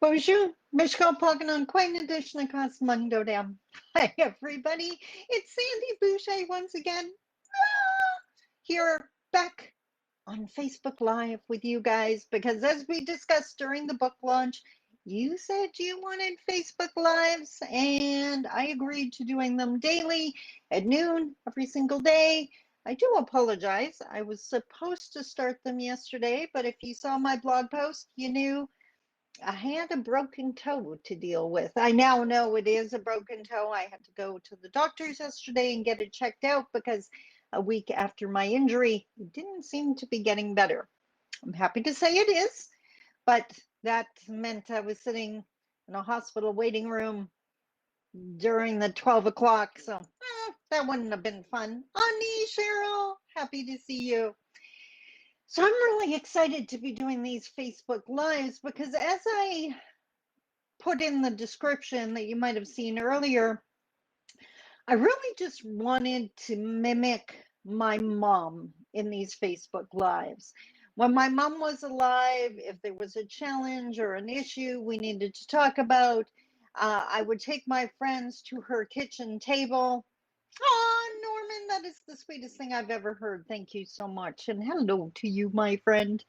Bonjour, Michelle Paganon, Queen Edition across Mundo Dam. Hi, everybody. It's Sandy Boucher once again. Here, back on Facebook Live with you guys, because as we discussed during the book launch, you said you wanted Facebook Lives, and I agreed to doing them daily at noon every single day. I do apologize. I was supposed to start them yesterday, but if you saw my blog post, you knew I had a broken toe to deal with. I now know it is a broken toe. I had to go to the doctor's yesterday and get it checked out because a week after my injury, it didn't seem to be getting better. I'm happy to say it is, but that meant I was sitting in a hospital waiting room during the 12 o'clock, so that wouldn't have been fun. Ani, Cheryl, happy to see you. So I'm really excited to be doing these Facebook Lives because as I put in the description that you might have seen earlier, I really just wanted to mimic my mom in these Facebook Lives. When my mom was alive, if there was a challenge or an issue we needed to talk about, I would take my friends to her kitchen table. Oh, Norman, that is the sweetest thing I've ever heard. Thank you so much. And hello to you, my friend.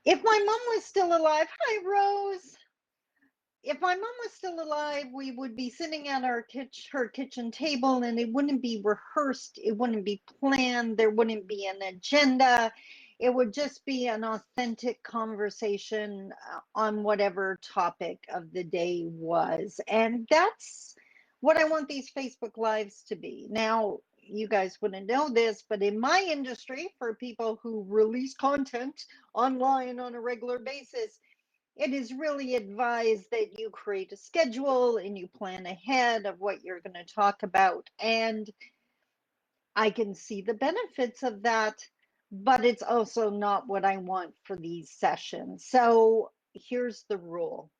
If my mom was still alive, hi, Rose. If my mom was still alive, we would be sitting at her kitchen table, and it wouldn't be rehearsed. It wouldn't be planned. There wouldn't be an agenda. It would just be an authentic conversation on whatever topic of the day was. And that's what I want these Facebook Lives to be. Now, you guys wouldn't know this, but in my industry, for people who release content online on a regular basis, it is really advised that you create a schedule and you plan ahead of what you're going to talk about. And I can see the benefits of that, but it's also not what I want for these sessions. So here's the rule.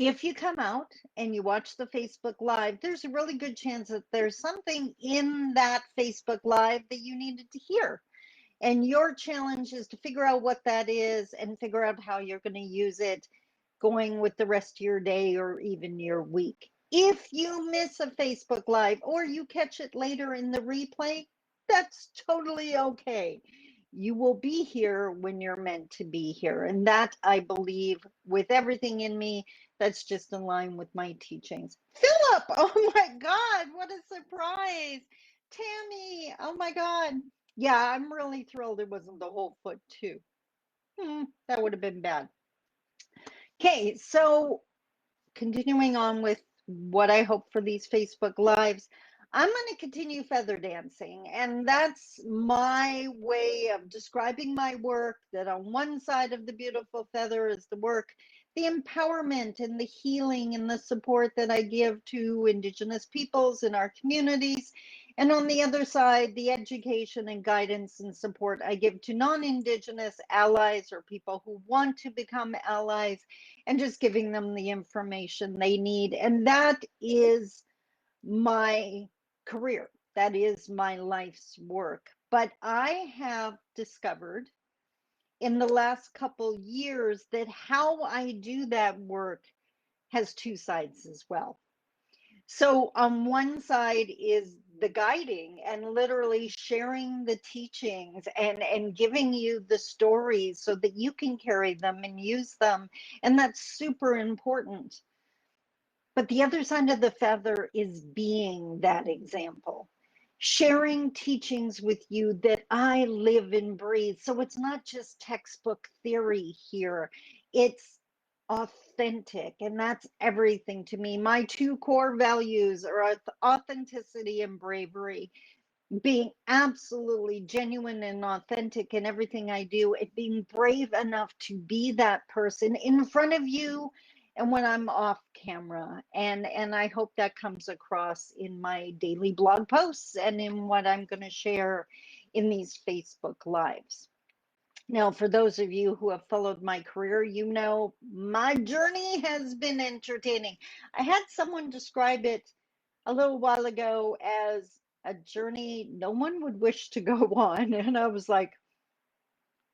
If you come out and you watch the Facebook Live, there's a really good chance that there's something in that Facebook Live that you needed to hear. And your challenge is to figure out what that is and figure out how you're going to use it going with the rest of your day or even your week. If you miss a Facebook Live or you catch it later in the replay, that's totally okay. You will be here when you're meant to be here. And that, I believe, with everything in me, that's just in line with my teachings. Philip, oh my God, what a surprise. Tammy, oh my God. Yeah, I'm really thrilled it wasn't the whole foot too. That would have been bad. Okay, so continuing on with what I hope for these Facebook Lives, I'm going to continue feather dancing. And that's my way of describing my work, that on one side of the beautiful feather is the work, the empowerment and the healing and the support that I give to Indigenous peoples in our communities. And on the other side, the education and guidance and support I give to non-Indigenous allies or people who want to become allies, and just giving them the information they need. And that is my career. That is my life's work. But I have discovered in the last couple years that how I do that work has two sides as well. So on one side is the guiding and literally sharing the teachings and giving you the stories so that you can carry them and use them. And that's super important. But the other side of the feather is being that example, sharing teachings with you that I live and breathe. So it's not just textbook theory here. It's authentic, and that's everything to me. My two core values are authenticity and bravery, being absolutely genuine and authentic in everything I do, and being brave enough to be that person in front of you and when I'm off camera. And I hope that comes across in my daily blog posts and in what I'm going to share in these Facebook Lives. Now, for those of you who have followed my career, you know my journey has been entertaining. I had someone describe it a little while ago as a journey no one would wish to go on. And I was like,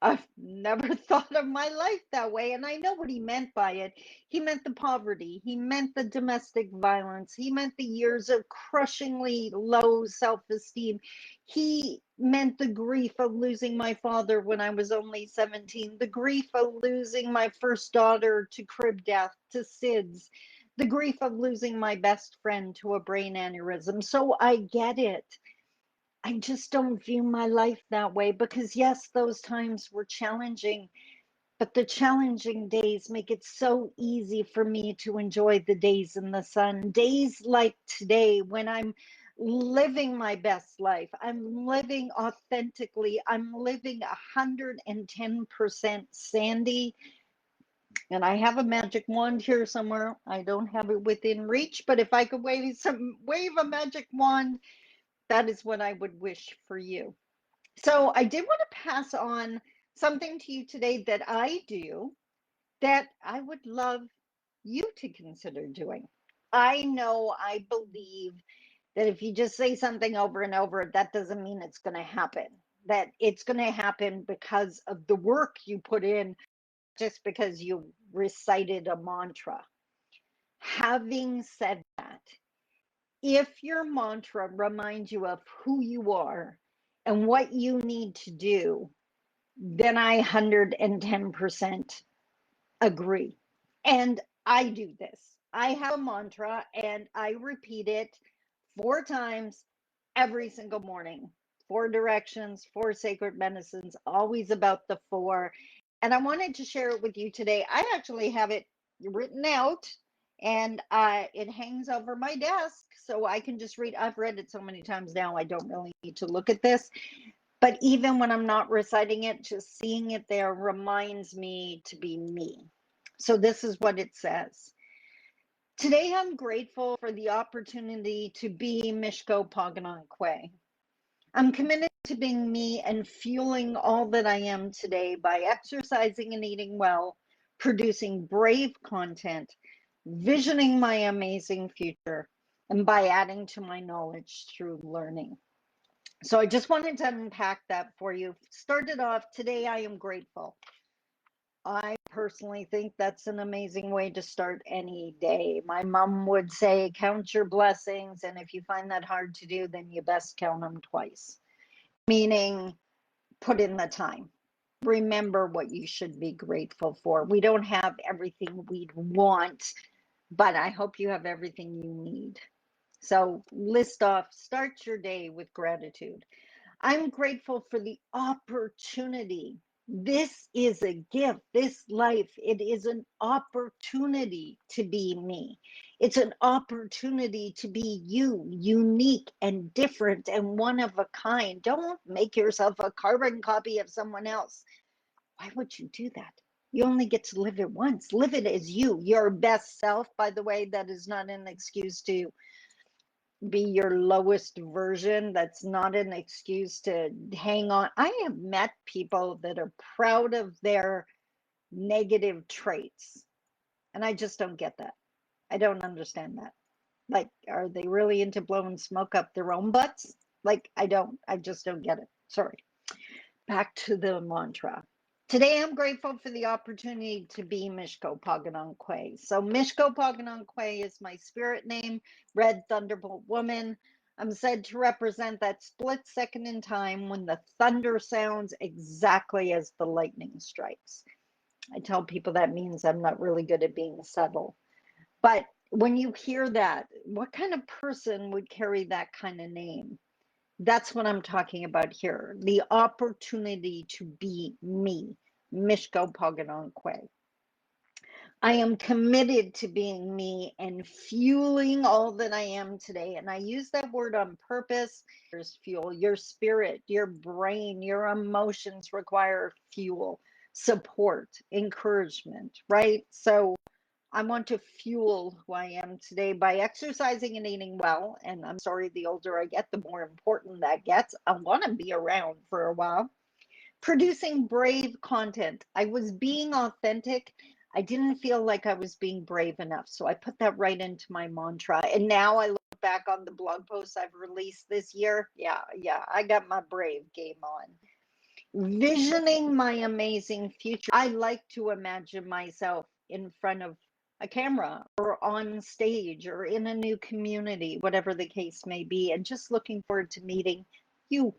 I've never thought of my life that way. And I know what he meant by it. He meant the poverty, he meant the domestic violence, he meant the years of crushingly low self esteem. He meant the grief of losing my father when I was only 17, the grief of losing my first daughter to crib death, to SIDS, the grief of losing my best friend to a brain aneurysm. So I get it. I just don't view my life that way because, yes, those times were challenging, but the challenging days make it so easy for me to enjoy the days in the sun. Days like today when I'm living my best life, I'm living authentically, I'm living 110% Sandy. And I have a magic wand here somewhere. I don't have it within reach, but if I could wave a magic wand, that is what I would wish for you. So I did want to pass on something to you today that I do that I would love you to consider doing. I know, I believe that if you just say something over and over, that doesn't mean it's going to happen. That it's going to happen because of the work you put in, just because you recited a mantra. Having said that, if your mantra reminds you of who you are and what you need to do, then I 110% agree. And I do this. I have a mantra and I repeat it 4 times every single morning. 4 directions, 4 sacred medicines, always about the four. And I wanted to share it with you today. I actually have it written out and it hangs over my desk so I can just read. I've read it so many times now, I don't really need to look at this. But even when I'm not reciting it, just seeing it there reminds me to be me. So this is what it says. Today I'm grateful for the opportunity to be Mishko Paganankwe. I'm committed to being me and fueling all that I am today by exercising and eating well, producing brave content, visioning my amazing future, and by adding to my knowledge through learning. So I just wanted to unpack that for you. Started off today, I am grateful. I personally think that's an amazing way to start any day. My mom would say, count your blessings. And if you find that hard to do, then you best count them twice. Meaning, put in the time. Remember what you should be grateful for. We don't have everything we'd want, but I hope you have everything you need. So start your day with gratitude. I'm grateful for the opportunity. This is a gift. This life, it is an opportunity to be me. It's an opportunity to be you, unique and different and one of a kind. Don't make yourself a carbon copy of someone else. Why would you do that? You only get to live it once. Live it as you, your best self. By the way, that is not an excuse to be your lowest version. That's not an excuse to hang on. I have met people that are proud of their negative traits, and I just don't get that. I don't understand that. Like, are they really into blowing smoke up their own butts? Like, I just don't get it. Sorry. Back to the mantra. Today, I'm grateful for the opportunity to be Mishko Paganankwe. So, Mishko Paganankwe is my spirit name, Red Thunderbolt Woman. I'm said to represent that split second in time when the thunder sounds exactly as the lightning strikes. I tell people that means I'm not really good at being subtle. But when you hear that, what kind of person would carry that kind of name? That's what I'm talking about here. The opportunity to be me, Mishko Paganankwe. I am committed to being me and fueling all that I am today. And I use that word on purpose. There's fuel. Your spirit, your brain, your emotions require fuel, support, encouragement, right? So I want to fuel who I am today by exercising and eating well. And I'm sorry, the older I get, the more important that gets. I want to be around for a while. Producing brave content. I was being authentic. I didn't feel like I was being brave enough. So I put that right into my mantra. And now I look back on the blog posts I've released this year. Yeah, I got my brave game on. Visioning my amazing future. I like to imagine myself in front of a camera or on stage or in a new community, whatever the case may be, and just looking forward to meeting you.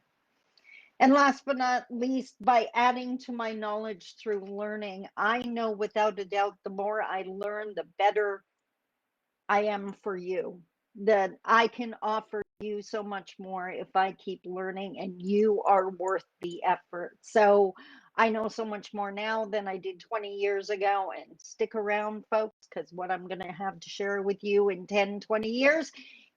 And last but not least, by adding to my knowledge through learning, I know without a doubt the more I learn, the better I am for you, that I can offer you so much more if I keep learning, and you are worth the effort. So I know so much more now than I did 20 years ago. And stick around, folks, because what I'm going to have to share with you in 10, 20 years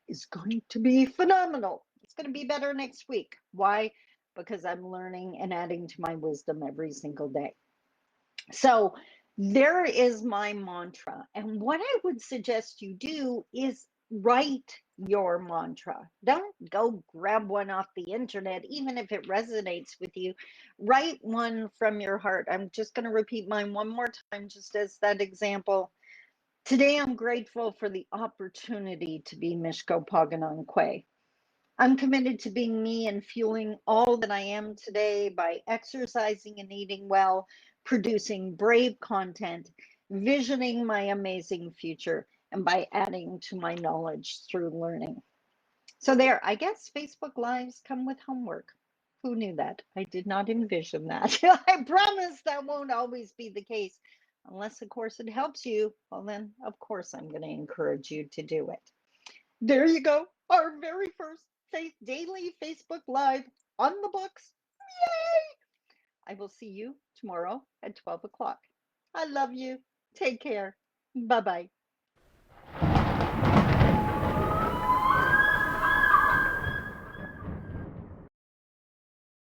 is going to be phenomenal. It's going to be better next week. Why? Because I'm learning and adding to my wisdom every single day. So there is my mantra. And what I would suggest you do is write your mantra. Don't go grab one off the internet, even if it resonates with you. Write one from your heart. I'm just going to repeat mine one more time, just as that example. Today, I'm grateful for the opportunity to be Mishko Paganong. I'm committed to being me and fueling all that I am today by exercising and eating well, producing brave content, visioning my amazing future, and by adding to my knowledge through learning. So, there, I guess Facebook Lives come with homework. Who knew that? I did not envision that. I promise that won't always be the case. Unless, of course, it helps you. Well, then, of course, I'm going to encourage you to do it. There you go. Our very first daily Facebook Live on the books. Yay! I will see you tomorrow at 12 o'clock. I love you. Take care. Bye bye.